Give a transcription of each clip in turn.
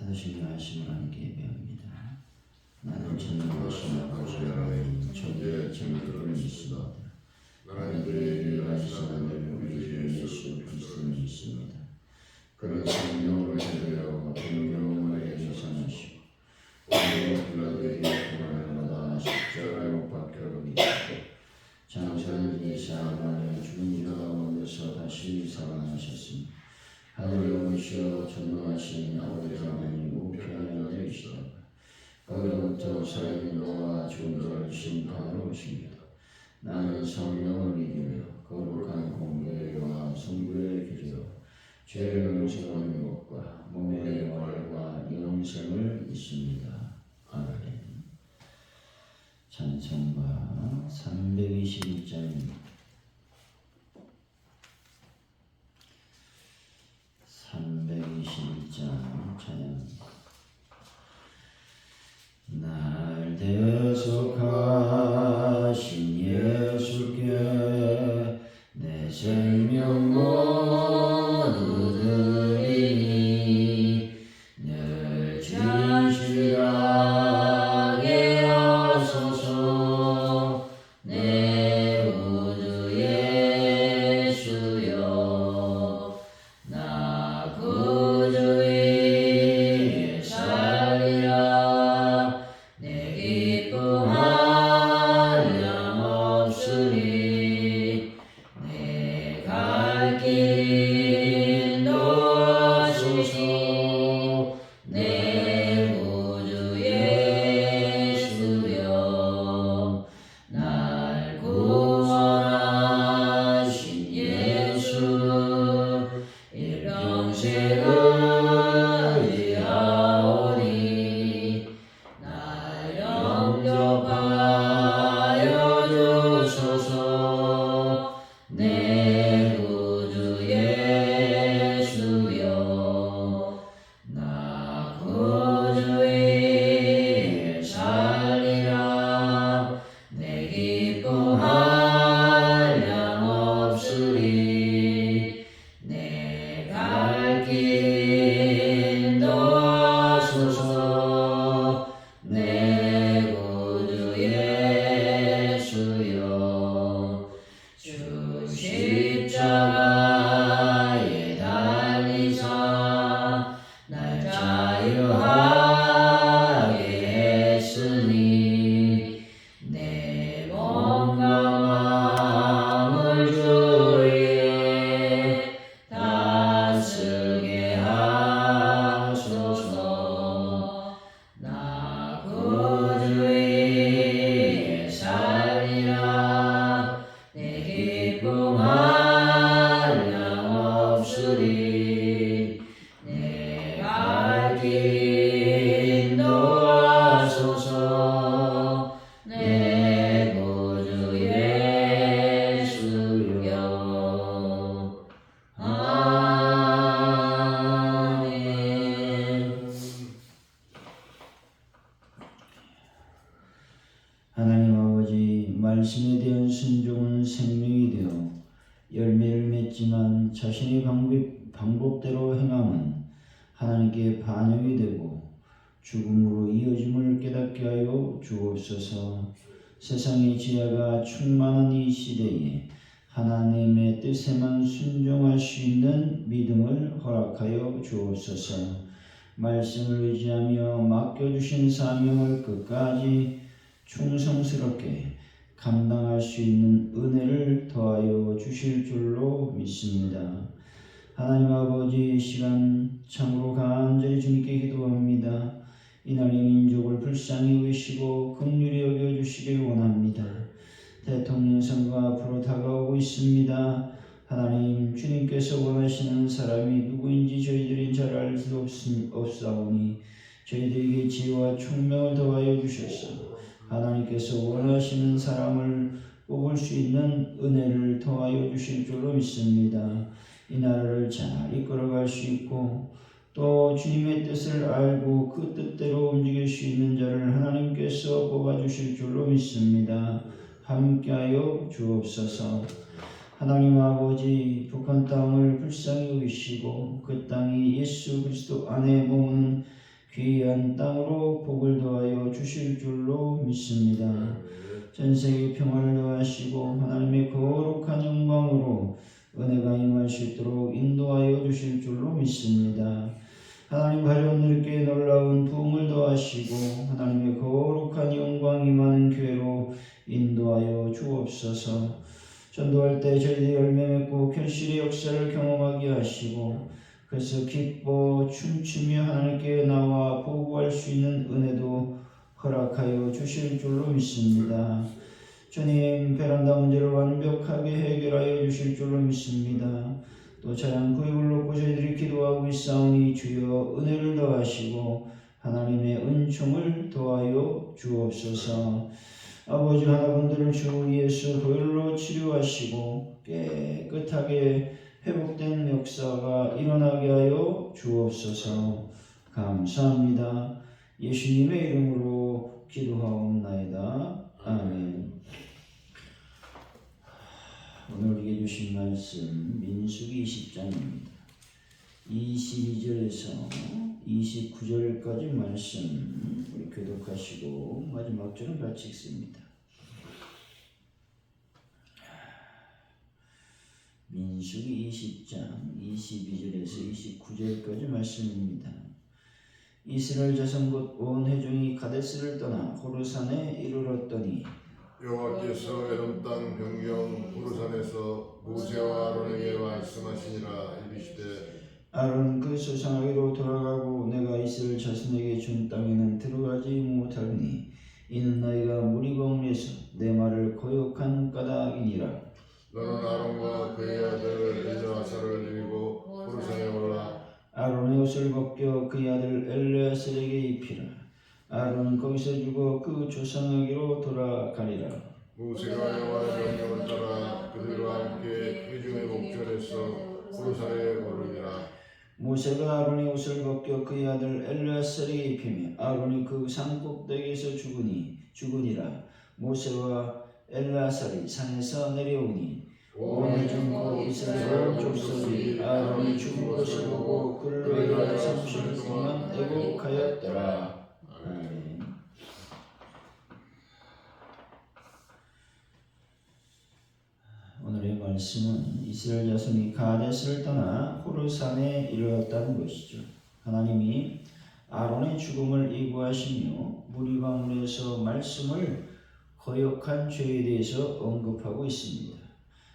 하시며 하심을 하나님께 예배합니다. 나는 찾는 것이 아버지 하나님 천지의 창조를 믿습니다. 나는 그의 유일하신 아들 우리 주 예수 그리스도를 믿습니다. 그는 성령으로 세되어 동정하에 계시하시고 오늘 빌라도에게 고난을 받아 십자가에 못 박혀 죽으시고 장사를 지내사 하나님의 죽은 자 가운데서 다시 살아나셨습니다. 하늘에 오시어 전능하신 아버지 하나님 우편에 앉아 계시다. 거기로부터 살아있는 너와 죽은 자를 심판하러 오십니다. 나는 성령을 믿으며 거룩한 공회와 성부에 기대어 죄를 용서하는 것과 몸의 부활과 영생을 믿습니다. 아멘. 찬송가 321장입니다. 321장 찬양. 날 대속하신 예수께 내 생명 모두 드리니 늘 진실하게 하소서. 내 구주 예수여 나 구주 위에 살리라. 내 기쁨 한량없으리. 내 갈 길 인도하소서. 내 구주 예수여 날 구원하신 예수 일평생을 의지하오니 날 영접하여 주소서. 내 구주 예수여 나 구주 위에 살리라. 내 기쁨 한량없으리. 내 갈 길 인도하소서. 내 구주 예수여 주 십자가에 달리사 날 자유하게 했으니 내 몸과 마음을 주 위에 다스게 하소서. 나 구주 위에 살리라. 내 기쁨 한량없으리. 내 갈 길 인도하소서. 내 구주 예수여 아멘. 하나님 아버지, 말씀에 대한 순종은 생명이 되어 열매를 맺지만 자신의 방법대로 행함은 하나님께 반역이 되고 죽음으로 이어짐을 깨닫게 하여 주옵소서. 세상의 지혜가 충만한 이 시대에 하나님의 뜻에만 순종할 수 있는 믿음을 허락하여 주옵소서. 말씀을 의지하며 맡겨주신 사명을 끝까지 충성스럽게 감당할 수 있는 은혜를 더하여 주실 줄로 믿습니다. 하나님 아버지, 이 시간 참으로 간절히 주님께 기도합니다. 이날의 민족을 불쌍히 여기시고 긍휼히 여겨주시길 원합니다. 대통령 선거 앞으로 다가오고 있습니다. 하나님, 주님께서 원하시는 사람이 누구인지 저희들이 잘 알 수 없사오니 저희들에게 지혜와 총명을 더하여 주셔서 하나님께서 원하시는 사람을 뽑을 수 있는 은혜를 더하여 주실 줄로 믿습니다. 이 나라를 잘 이끌어갈 수 있고 또 주님의 뜻을 알고 그 뜻대로 움직일 수 있는 자를 하나님께서 뽑아주실 줄로 믿습니다. 함께하여 주옵소서. 하나님 아버지, 북한 땅을 불쌍히 여기시고 그 땅이 예수 그리스도 안에 머무는 귀한 땅으로 복을 더하여 주실 줄로 믿습니다. 전세계 평화를 더하시고 하나님의 거룩한 영광으로 은혜가 임할 수 있도록 인도하여 주실 줄로 믿습니다. 하나님 가져오늘께 놀라운 부흥을 더하시고 하나님의 거룩한 영광 임하는 교회로 인도하여 주옵소서. 전도할 때 저희들이 열매 맺고 결실의 역사를 경험하게 하시고 그래서 기뻐 춤추며 하나님께 나와 보고할 수 있는 은혜도 허락하여 주실 줄로 믿습니다. 주님, 베란다 문제를 완벽하게 해결하여 주실 줄로 믿습니다. 또 자양 구역을 놓고 저희들이 기도하고 있사오니 주여 은혜를 더하시고 하나님의 은총을 더하여 주옵소서. 아버지 하나분들을 주 예수 보혈로 치료하시고 깨끗하게 회복된 역사가 일어나게 하여 주옵소서. 감사합니다. 예수님의 이름으로 기도하옵나이다. 아멘. 오늘 우리에게 주신 말씀 민수기 20장입니다. 22절에서 29절까지 말씀 우리 교독하시고 마지막 절은 같이 읽습니다. 민수기 20장 22절에서 29절까지 말씀입니다. 이스라엘 자손 곧 온 회중이 가데스를 떠나 호르산에 이르렀더니 여호와께서 에돔 땅 변경 호르산에서 모세와 아론에게 말씀하시니라. 이르시되 아론 그 소상에게로 돌아가고 내가 이스라엘 자손에게 준 땅에는 들어가지 못하니 이는 너희가 무리범에서 내 말을 거역한 까닭이니라. 너는 아론과 그의 아들 엘르아사를 데리고 호르산에 올라 아론의 옷을 벗겨 그의 아들 엘르아살에게 입히라. 아론은 거기서 죽어 그 조상에게로 돌아가리라. 모세가 여호와의 명령을 따라 그들과 함께 회중의 목전에서 호르산에 오르니라. 모세가 아론의 옷을 벗겨 그의 아들 엘르아살에게 입히며 아론이 그 산 꼭대기에서 죽으니라. 모세와 엘르아살이 산에서 내려오니 온 회중 곧 이스라엘 온 족속이 아론이 죽은 것을 보고 그를 위하여 30일 동안 애곡하였더라. 아멘. 오늘의 말씀은 이스라엘 자손이 가데스를 떠나 호르산에 이르렀다는 것이죠. 하나님이 아론의 죽음을 예고하시며 무리방울에서 말씀을 거역한 죄에 대해서 언급하고 있습니다.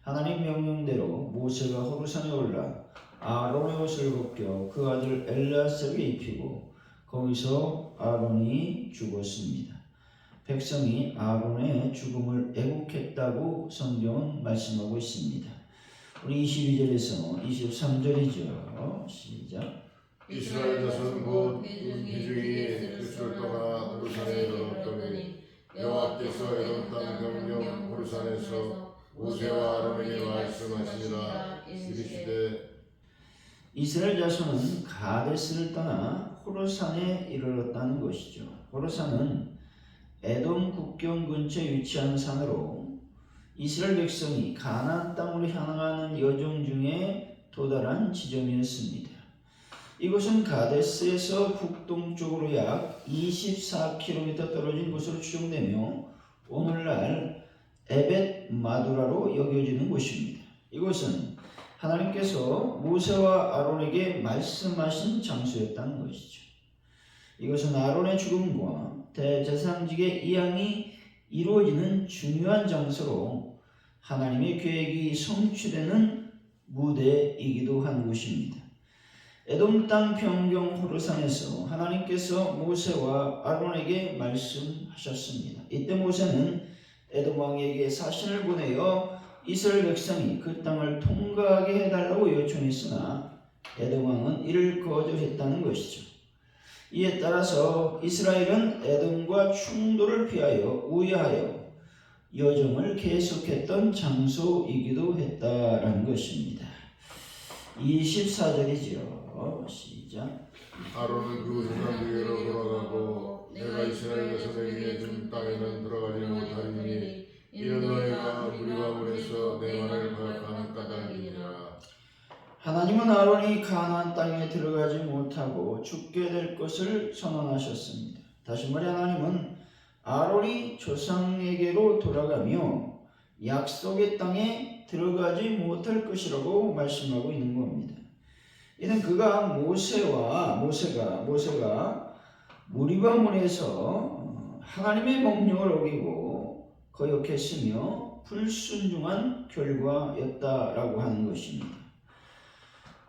하나님 명령대로 모세가 호르산에 올라 아론의 옷을 벗겨 그 아들 엘르아살에게 입히고 거기서 아론이 죽었습니다. 백성이 아론의 죽음을 애국했다고 성경은 말씀하고 있습니다. 우리 22절에서 23절이죠. 시작. 이스라엘 자손 곧 회중이 그스를 떠나 호르산에 이르렀더니 여호와께서 에돔 땅 변경 호르산에서 모세와 아론에게 말씀하시니라. 이르시되 이스라엘 자손은 가데스를 떠나 호르산에 이르렀다는 것이죠. 호르산은 에돔 국경 근처에 위치한 산으로 이스라엘 백성이 가나안 땅으로 향하는 여정 중에 도달한 지점이었습니다. 이곳은 가데스에서 북동쪽으로 약 24km 떨어진 곳으로 추정되며 오늘날 에벳 마두라로 여겨지는 곳입니다. 이곳은 하나님께서 모세와 아론에게 말씀하신 장소였다는 것이죠. 이것은 아론의 죽음과 대제사장직의 이양이 이루어지는 중요한 장소로 하나님의 계획이 성취되는 무대이기도 한 곳입니다. 에돔 땅 변경 호르산에서 하나님께서 모세와 아론에게 말씀하셨습니다. 이때 모세는 에돔 왕에게 사신을 보내어 이스라엘 백성이 그 땅을 통과하게 해달라고 요청했으나 에돔 왕은 이를 거절했다는 것이죠. 이에 따라서 이스라엘은 에돔과 충돌을 피하여 우회하여 여정을 계속했던 장소이기도 했다라는 것입니다. 24절이죠. 시작. 아론은 그 조상들에게로 돌아가고 내가 이스라엘 자손에게 준 땅에는 들어가지 못하리니 이는 너희가 무리방울에서 내 말을 거역하는 까닭이니라. 하나님은 아론이 가나안 땅에 들어가지 못하고 죽게 될 것을 선언하셨습니다. 다시 말해 하나님은 아론이 조상에게로 돌아가며 약속의 땅에 들어가지 못할 것이라고 말씀하고 있는 겁니다. 이는 그가 모세가 무리바문에서 하나님의 명령을 어기고 거역했으며 불순종한 결과였다라고 하는 것입니다.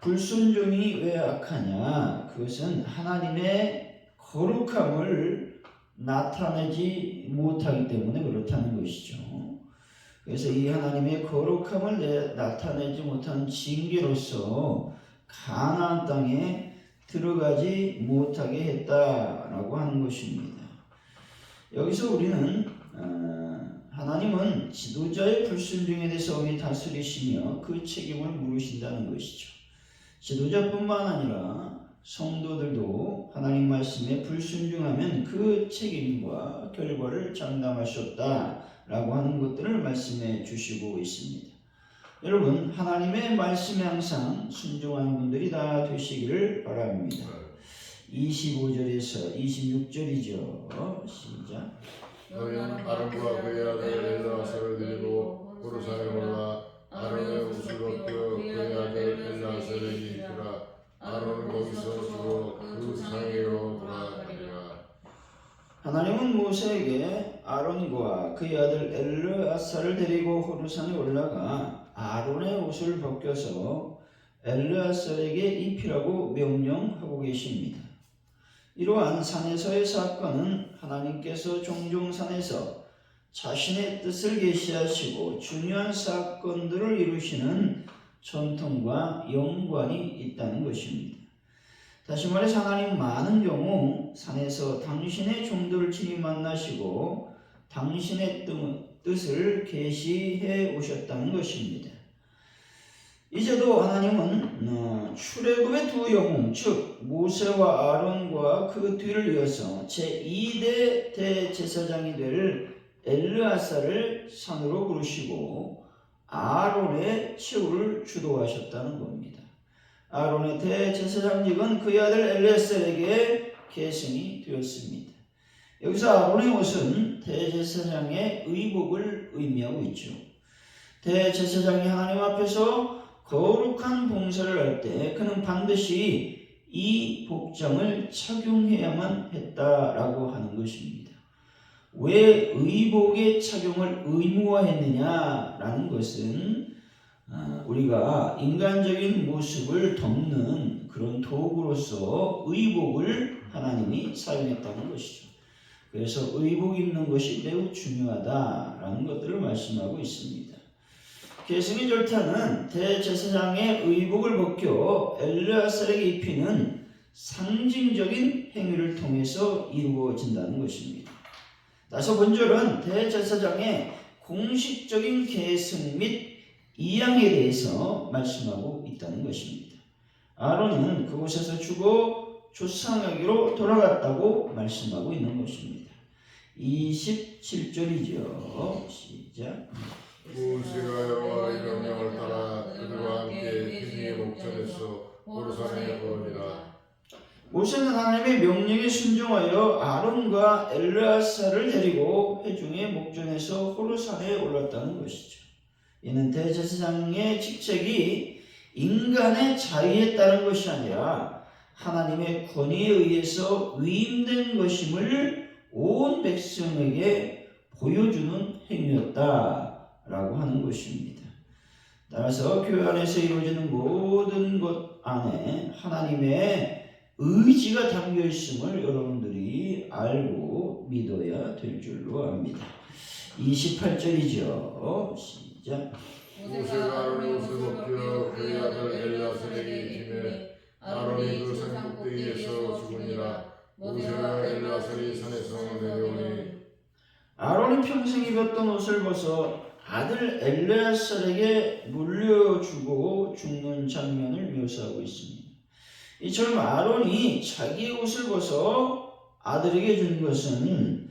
불순종이 왜 악하냐? 그것은 하나님의 거룩함을 나타내지 못하기 때문에 그렇다는 것이죠. 그래서 이 하나님의 거룩함을 나타내지 못한 징계로서 가나안 땅에 들어가지 못하게 했다라고 하는 것입니다. 여기서 우리는 하나님은 지도자의 불순종에 대해서 엄히 다스리시며 그 책임을 물으신다는 것이죠. 지도자뿐만 아니라 성도들도 하나님 말씀에 불순종하면 그 책임과 결과를 장담하셨다라고 하는 것들을 말씀해 주시고 있습니다. 여러분, 하나님의 말씀에 항상 순종하는 분들이 다 되시기를 바랍니다. 25절에서 26절이죠. 시작. 너희는 아론과 그의 아들 엘르아살을 데리고 호르산에 올라 아론의 옷을 벗겨 그의 아들 엘르아살에게 입히라. 아론은 거기서 죽어 그 상에로 돌아가리라. 하나님은 모세에게 아론과 그의 아들 엘르아살을 데리고 호르산에 올라가 아론의 옷을 벗겨서 엘르아살에게 입히라고 명령하고 계십니다. 이러한 산에서의 사건은 하나님께서 종종 산에서 자신의 뜻을 계시하시고 중요한 사건들을 이루시는 전통과 연관이 있다는 것입니다. 다시 말해서 하나님 많은 경우 산에서 당신의 종들을 친히 만나시고 당신의 뜻을 계시해 오셨다는 것입니다. 이제도 하나님은 출애굽의 두 영웅, 즉 모세와 아론과 그 뒤를 이어서 제2대 대제사장이 될 엘르아살을 산으로 부르시고 아론의 최후를 주도하셨다는 겁니다. 아론의 대제사장직은 그의 아들 엘르아살에게 계승이 되었습니다. 여기서 아론의 옷은 대제사장의 의복을 의미하고 있죠. 대제사장이 하나님 앞에서 거룩한 봉사를 할 때 그는 반드시 이 복장을 착용해야만 했다라고 하는 것입니다. 왜 의복의 착용을 의무화했느냐라는 것은 우리가 인간적인 모습을 덮는 그런 도구로서 의복을 하나님이 사용했다는 것이죠. 그래서 의복 입는 것이 매우 중요하다라는 것들을 말씀하고 있습니다. 계승의 절차는 대제사장의 의복을 벗겨 엘르아살에게 입히는 상징적인 행위를 통해서 이루어진다는 것입니다. 따라서 본절은 대제사장의 공식적인 계승 및 이양에 대해서 말씀하고 있다는 것입니다. 아론은 그곳에서 죽어 조상에게로 돌아갔다고 말씀하고 있는 것입니다. 27절이죠. 시작. 모세가 여호와의 명령을 따라 그들과 함께 회중의 목전에서 호르산에 오르니라. 모세는 하나님의 명령에 순종하여 아론과 엘르아살을 데리고 회중의 목전에서 호르산에 올랐다는 것이죠. 이는 대제사장의 직책이 인간의 자유에 따른 것이 아니라 하나님의 권위에 의해서 위임된 것임을 온 백성에게 보여주는 행위였다라고 하는 것입니다. 따라서 교회 안에서 이루어지는 모든 것 안에 하나님의 의지가 담겨 있음을 여러분들이 알고 믿어야 될 줄로 압니다. 28절이죠. 시작. 모세가 아론의 옷을 벗겨 그의 아들 엘르아살에게 입히매 아론이 그 산 꼭대기에서 죽으니라. 모세가 엘르아살이 산에서 내려오니 아론이 평생 입었던 옷을 벗어 아들 엘르아살에게 물려주고 죽는 장면을 묘사하고 있습니다. 이처럼 아론이 자기의 옷을 벗어 아들에게 준 것은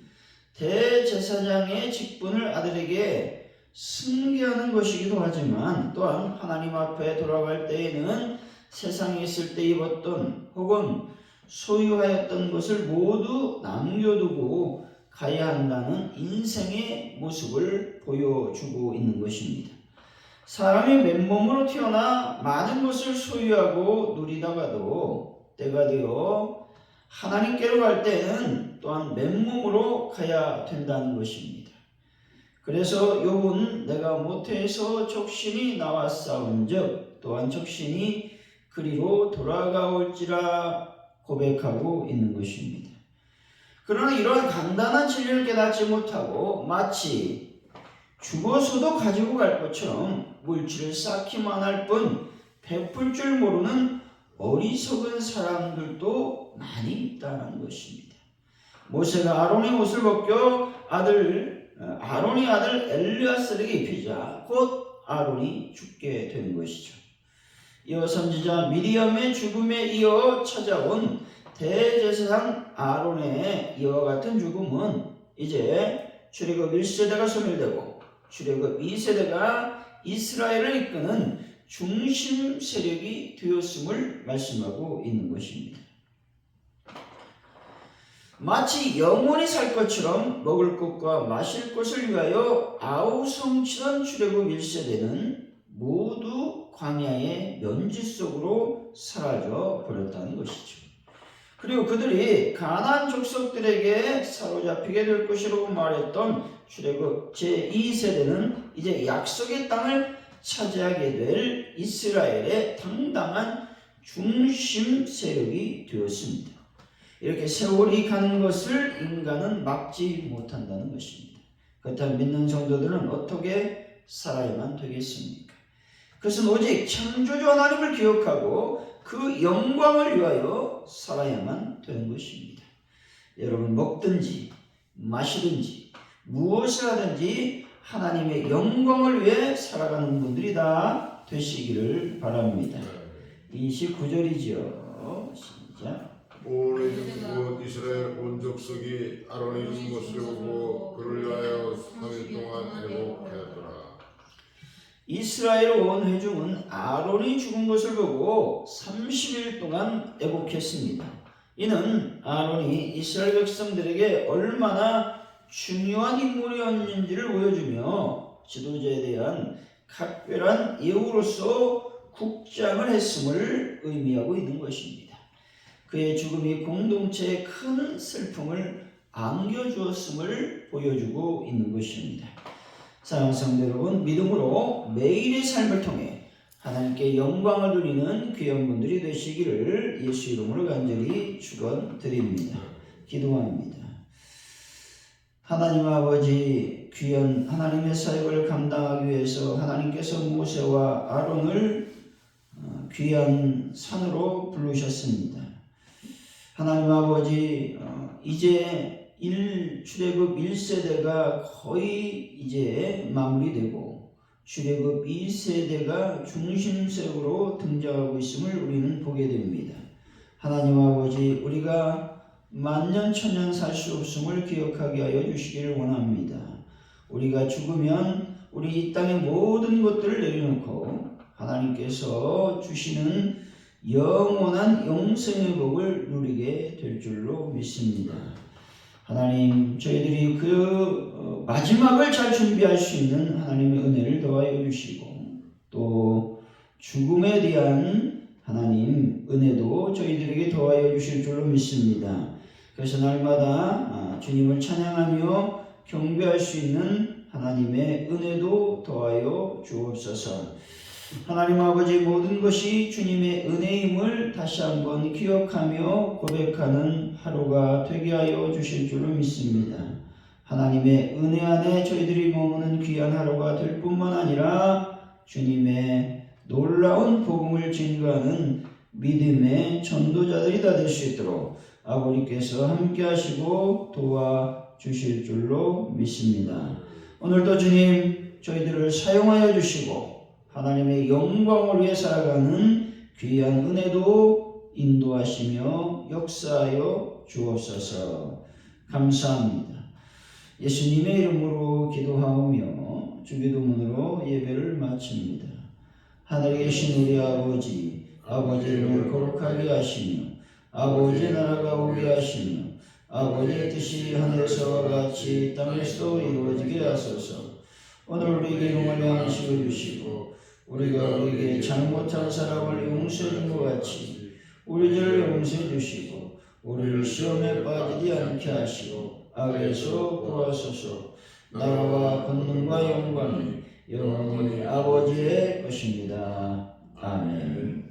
대제사장의 직분을 아들에게 승계하는 것이기도 하지만 또한 하나님 앞에 돌아갈 때에는 세상에 있을 때 입었던 혹은 소유하였던 것을 모두 남겨두고 가야 한다는 인생의 모습을 보여주고 있는 것입니다. 사람이 맨몸으로 태어나 많은 것을 소유하고 누리다가도 때가 되어 하나님께로 갈 때는 또한 맨몸으로 가야 된다는 것입니다. 그래서 욥은 내가 모태에서 족신이 나와 싸운즉 또한 족신이 그리로 돌아가올지라 고백하고 있는 것입니다. 그러나 이러한 간단한 진리를 깨닫지 못하고 마치 죽어서도 가지고 갈 것처럼 물질을 쌓기만 할 뿐 베풀 줄 모르는 어리석은 사람들도 많이 있다는 것입니다. 모세가 아론의 옷을 벗겨 아론의 아들 엘르아살에게 입히자 곧 아론이 죽게 된 것이죠. 이어 선지자 미리암의 죽음에 이어 찾아온 대제사장 아론의 이와 같은 죽음은 이제 출애굽 1세대가 소멸되고 출애굽 2세대가 이스라엘을 이끄는 중심 세력이 되었음을 말씀하고 있는 것입니다. 마치 영원히 살 것처럼 먹을 것과 마실 것을 위하여 아우성치던 출애굽 1세대는 모두 광야의 먼지 속으로 사라져 버렸다는 것이죠. 그리고 그들이 가나안 족속들에게 사로잡히게 될 것이라고 말했던 출애굽 제2세대는 이제 약속의 땅을 차지하게 될 이스라엘의 당당한 중심 세력이 되었습니다. 이렇게 세월이 가는 것을 인간은 막지 못한다는 것입니다. 그렇다면 믿는 성도들은 어떻게 살아야만 되겠습니까? 그것은 오직 창조주 하나님을 기억하고 그 영광을 위하여 살아야만 되는 것입니다. 여러분 먹든지 마시든지 무엇을 하든지 하나님의 영광을 위해 살아가는 분들이 다 되시기를 바랍니다. 29절이죠. 시작. 오늘 곧 이스라엘 온 족속이 아론이 죽은 것을 보고 그를 위하여 3일 동안 애곡하였더라. 이스라엘 온 회중은 아론이 죽은 것을 보고 30일 동안 애곡했습니다. 이는 아론이 이스라엘 백성들에게 얼마나 중요한 인물이었는지를 보여주며 지도자에 대한 각별한 예우로서 국장을 했음을 의미하고 있는 것입니다. 그의 죽음이 공동체에 큰 슬픔을 안겨주었음을 보여주고 있는 것입니다. 사랑하는 성도 여러분, 믿음으로 매일의 삶을 통해 하나님께 영광을 누리는 귀한 분들이 되시기를 예수 이름으로 간절히 축원드립니다. 기도합니다. 하나님 아버지, 귀한 하나님의 사역을 감당하기 위해서 하나님께서 모세와 아론을 귀한 산으로 부르셨습니다. 하나님 아버지, 이제 출애굽 1세대가 거의 이제 마무리되고 출애굽 2세대가 중심세력으로 등장하고 있음을 우리는 보게 됩니다. 하나님 아버지, 우리가 만년 천년 살 수 없음을 기억하게 하여 주시기를 원합니다. 우리가 죽으면 우리 이 땅의 모든 것들을 내려놓고 하나님께서 주시는 영원한 영생의 복을 누리게 될 줄로 믿습니다. 하나님, 저희들이 그 마지막을 잘 준비할 수 있는 하나님의 은혜를 더하여 주시고 또 죽음에 대한 하나님 은혜도 저희들에게 더하여 주실 줄로 믿습니다. 그래서 날마다 주님을 찬양하며 경배할 수 있는 하나님의 은혜도 더하여 주옵소서. 하나님 아버지, 모든 것이 주님의 은혜임을 다시 한번 기억하며 고백하는 하루가 되게 하여 주실 줄로 믿습니다. 하나님의 은혜 안에 저희들이 머무는 귀한 하루가 될 뿐만 아니라 주님의 놀라운 복음을 증거하는 믿음의 전도자들이 다 될 수 있도록 아버지께서 함께 하시고 도와주실 줄로 믿습니다. 오늘도 주님, 저희들을 사용하여 주시고 하나님의 영광을 위해 살아가는 귀한 은혜도 인도하시며 역사하여 주옵소서. 감사합니다. 예수님의 이름으로 기도하오며 주기도문으로 예배를 마칩니다. 하늘에 계신 우리 아버지, 아버지 이름을 거룩하게 하시며 아버지의 나라가 오게 하시며 아버지의 뜻이 하늘에서와 같이 땅에서도 이루어지게 하소서. 오늘 우리에게 일용할 양식을 주시고 우리가 우리에게 잘못한 사람을 용서해 준 것 같이 우리 죄를 용서해 주시고 우리를 시험에 빠지지 않게 하시고 악에서 구하소서. 나라와 권능과 영광이 영원히 아버지의 것입니다. 아멘.